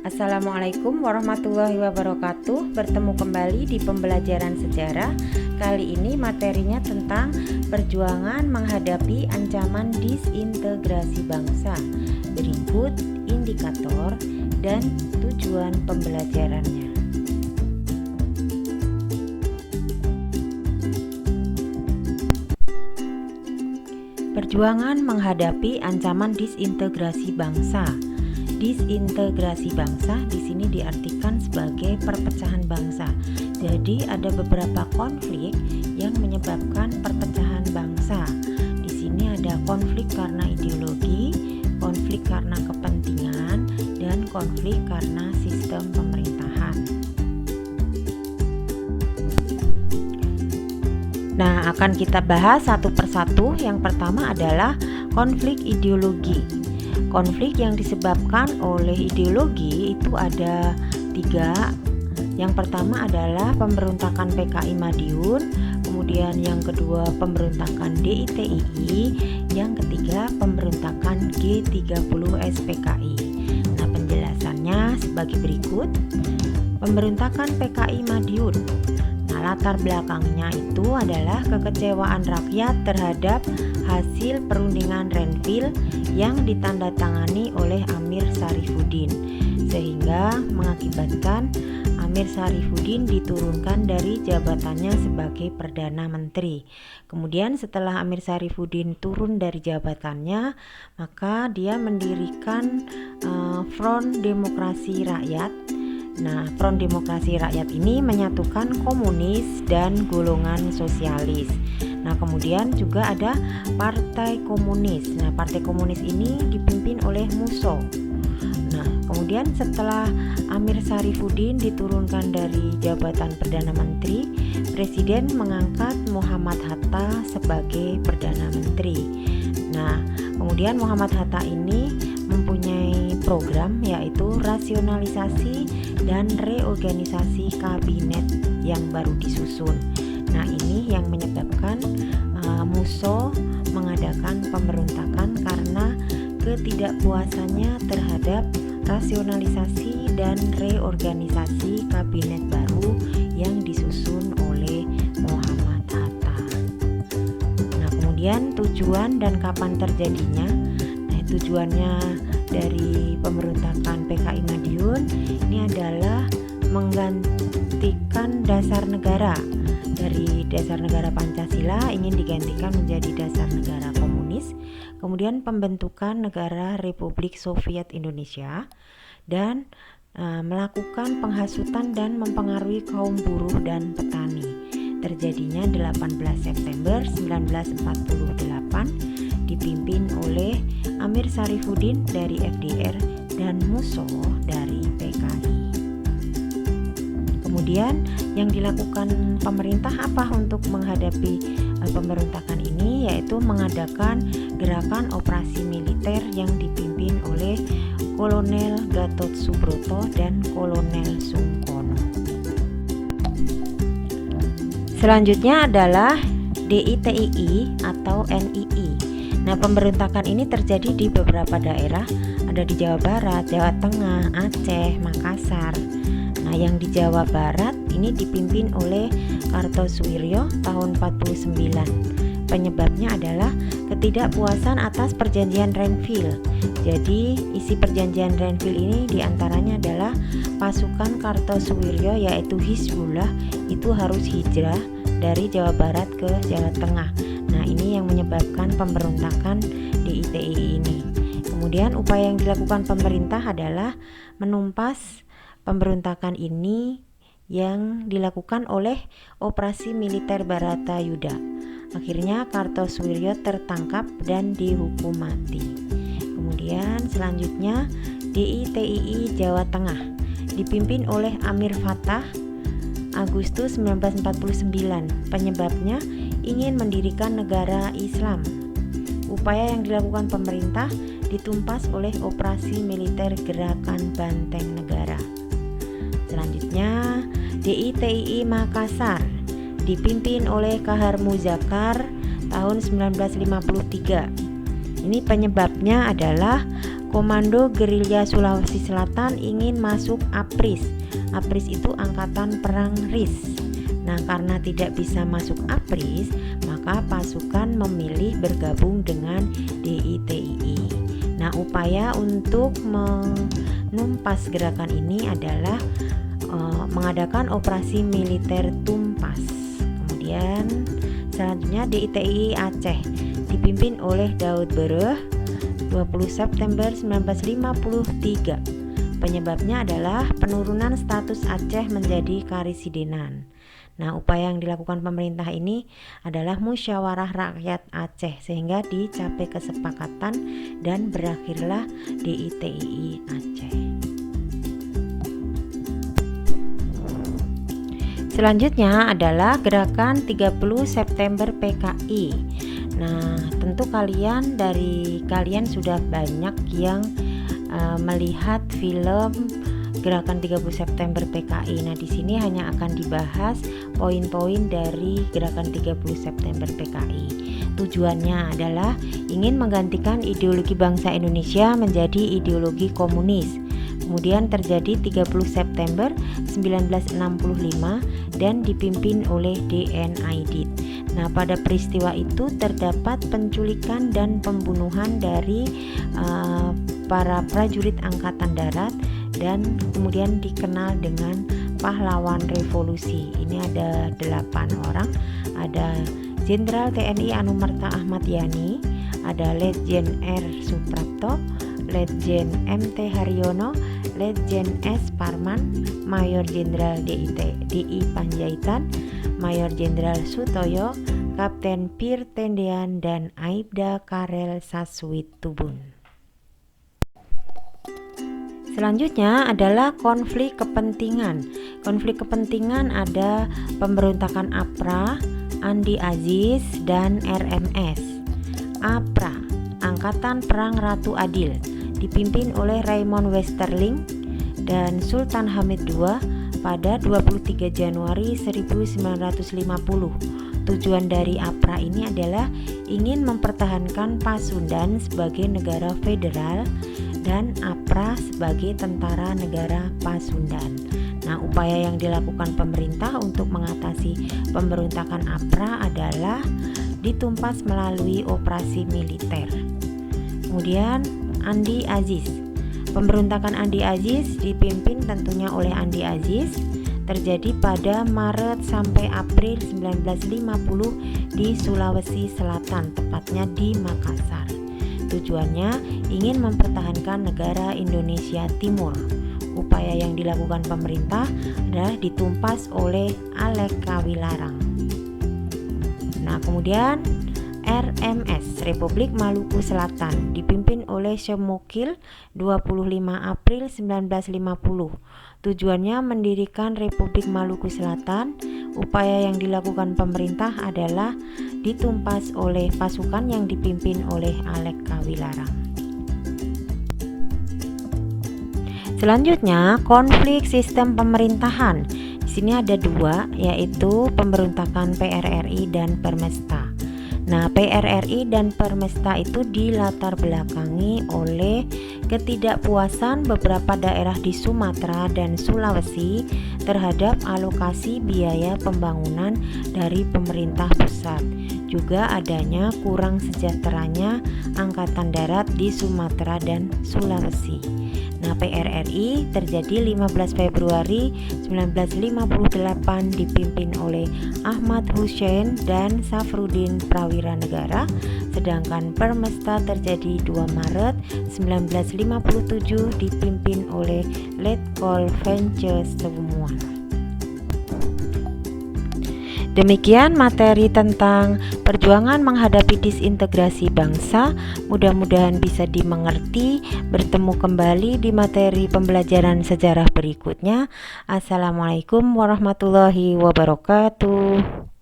Assalamualaikum warahmatullahi wabarakatuh. Bertemu kembali di pembelajaran sejarah. Kali ini materinya tentang perjuangan menghadapi ancaman disintegrasi bangsa. Berikut indikator dan tujuan pembelajarannya. Perjuangan menghadapi ancaman disintegrasi bangsa. Disintegrasi bangsa di sini diartikan sebagai perpecahan bangsa. Jadi ada beberapa konflik yang menyebabkan perpecahan bangsa. Di sini ada konflik karena ideologi, konflik karena kepentingan, dan konflik karena sistem pemerintahan. Nah, akan kita bahas satu persatu. Yang pertama adalah konflik ideologi. Konflik yang disebabkan oleh ideologi itu ada 3. Yang pertama adalah pemberontakan PKI Madiun, kemudian yang kedua pemberontakan DITII, yang ketiga pemberontakan G30 SPKI. Nah, penjelasannya sebagai berikut. Pemberontakan PKI Madiun. Nah, latar belakangnya itu adalah kekecewaan rakyat terhadap hasil perundingan Renville yang ditandatangani oleh Amir Syarifuddin, sehingga mengakibatkan Amir Syarifuddin diturunkan dari jabatannya sebagai Perdana Menteri. Kemudian setelah Amir Syarifuddin turun dari jabatannya, maka dia mendirikan Front Demokrasi Rakyat. Nah, Front Demokrasi Rakyat ini menyatukan komunis dan golongan sosialis. Nah, kemudian juga ada Partai Komunis. Nah, Partai Komunis ini dipimpin oleh Musso. Nah, kemudian setelah Amir Syarifuddin diturunkan dari jabatan Perdana Menteri, Presiden mengangkat Muhammad Hatta sebagai Perdana Menteri. Nah, kemudian Muhammad Hatta ini mempunyai program yaitu rasionalisasi dan reorganisasi kabinet yang baru disusun. Nah, ini yang menyebabkan Musso mengadakan pemberontakan karena ketidakpuasannya terhadap rasionalisasi dan reorganisasi kabinet baru yang disusun oleh Muhammad Hatta. Nah, kemudian tujuan dan kapan terjadinya. Nah, tujuannya dari pemberontakan PKI Madiun ini adalah menggantikan dasar negara. Dari dasar negara Pancasila ingin digantikan menjadi dasar negara komunis, kemudian pembentukan negara Republik Soviet Indonesia, dan melakukan penghasutan dan mempengaruhi kaum buruh dan petani. Terjadinya 18 September 1948 dipimpin oleh Amir Syarifuddin dari FDR dan Musso dari PKI. Kemudian yang dilakukan pemerintah apa untuk menghadapi pemberontakan ini, yaitu mengadakan gerakan operasi militer yang dipimpin oleh Kolonel Gatot Subroto dan Kolonel Sungkono. Selanjutnya adalah DITII atau NII. Nah, pemberontakan ini terjadi di beberapa daerah, ada di Jawa Barat, Jawa Tengah, Aceh, Makassar. Nah, yang di Jawa Barat ini dipimpin oleh Kartosuwiryo tahun 49. Penyebabnya adalah ketidakpuasan atas perjanjian Renville. Jadi, isi perjanjian Renville ini diantaranya adalah pasukan Kartosuwiryo yaitu Hizbullah itu harus hijrah dari Jawa Barat ke Jawa Tengah. Nah, ini yang menyebabkan pemberontakan DITII ini. Kemudian upaya yang dilakukan pemerintah adalah menumpas pemberontakan ini yang dilakukan oleh operasi militer Baratayuda. Akhirnya Kartosuwiryo tertangkap dan dihukum mati. Kemudian selanjutnya DITII Jawa Tengah dipimpin oleh Amir Fattah Agustus 1949. Penyebabnya ingin mendirikan negara Islam. Upaya yang dilakukan pemerintah ditumpas oleh operasi militer Gerakan Banteng Negara. Selanjutnya DITII Makassar dipimpin oleh Kahar Muzakar tahun 1953. Ini penyebabnya adalah Komando Gerilya Sulawesi Selatan ingin masuk APRIS. APRIS itu Angkatan Perang RIS. Nah, karena tidak bisa masuk APRIS, maka pasukan memilih bergabung dengan DITII. Nah, upaya untuk menumpas gerakan ini adalah mengadakan operasi militer tumpas. Kemudian selanjutnya DITII Aceh dipimpin oleh Daud Bereh 20 September 1953. Penyebabnya adalah penurunan status Aceh menjadi karisidenan. Nah, upaya yang dilakukan pemerintah ini adalah musyawarah rakyat Aceh sehingga dicapai kesepakatan dan berakhirlah DITII Aceh. Selanjutnya adalah gerakan 30 September PKI. Nah, tentu kalian sudah banyak yang melihat film gerakan 30 September PKI. Nah, di sini hanya akan dibahas poin-poin dari gerakan 30 September PKI. Tujuannya adalah ingin menggantikan ideologi bangsa Indonesia menjadi ideologi komunis. Kemudian terjadi 30 September 1965 dan dipimpin oleh DN Aidit. Nah, pada peristiwa itu terdapat penculikan dan pembunuhan dari para prajurit Angkatan Darat dan kemudian dikenal dengan pahlawan revolusi. Ini ada 8 orang, ada Jenderal TNI Anumerta Ahmad Yani, ada Letjen R. Suprapto, Letjen MT Haryono, Letjen S. Parman, Mayor Jenderal DI Panjaitan, Mayor Jenderal Sutoyo, Kapten Pir Tendean, dan Aibda Karel Saswit Tubun. Selanjutnya adalah konflik kepentingan. Konflik kepentingan ada pemberontakan APRA, Andi Aziz, dan RMS. APRA, Angkatan Perang Ratu Adil, dipimpin oleh Raymond Westerling dan Sultan Hamid II pada 23 Januari 1950. Tujuan dari APRA ini adalah ingin mempertahankan Pasundan sebagai negara federal dan APRA sebagai tentara negara Pasundan. Nah, upaya yang dilakukan pemerintah untuk mengatasi pemberontakan APRA adalah ditumpas melalui operasi militer. Kemudian Andi Aziz. Pemberontakan Andi Aziz dipimpin tentunya oleh Andi Aziz, terjadi pada Maret sampai April 1950 di Sulawesi Selatan, tepatnya di Makassar. Tujuannya ingin mempertahankan negara Indonesia Timur. Upaya yang dilakukan pemerintah adalah ditumpas oleh Alek Kawilarang. Nah, kemudian RMS Republik Maluku Selatan dipimpin oleh Semokil 25 April 1950. Tujuannya mendirikan Republik Maluku Selatan. Upaya yang dilakukan pemerintah adalah ditumpas oleh pasukan yang dipimpin oleh Alek Kawilarang. Selanjutnya, konflik sistem pemerintahan. Di sini ada 2, yaitu pemberontakan PRRI dan Permesta. Nah, PRRI dan Permesta itu dilatar belakangi oleh ketidakpuasan beberapa daerah di Sumatera dan Sulawesi terhadap alokasi biaya pembangunan dari pemerintah pusat. Juga adanya kurang sejahteranya Angkatan Darat di Sumatera dan Sulawesi. Nah, PRRI terjadi 15 Februari 1958 dipimpin oleh Ahmad Hussein dan Safruddin Prawira Negara, sedangkan Permesta terjadi 2 Maret 1957 dipimpin oleh Letkol Vence Semuan. Demikian materi tentang perjuangan menghadapi disintegrasi bangsa. Mudah-mudahan bisa dimengerti. Bertemu kembali di materi pembelajaran sejarah berikutnya. Assalamualaikum warahmatullahi wabarakatuh.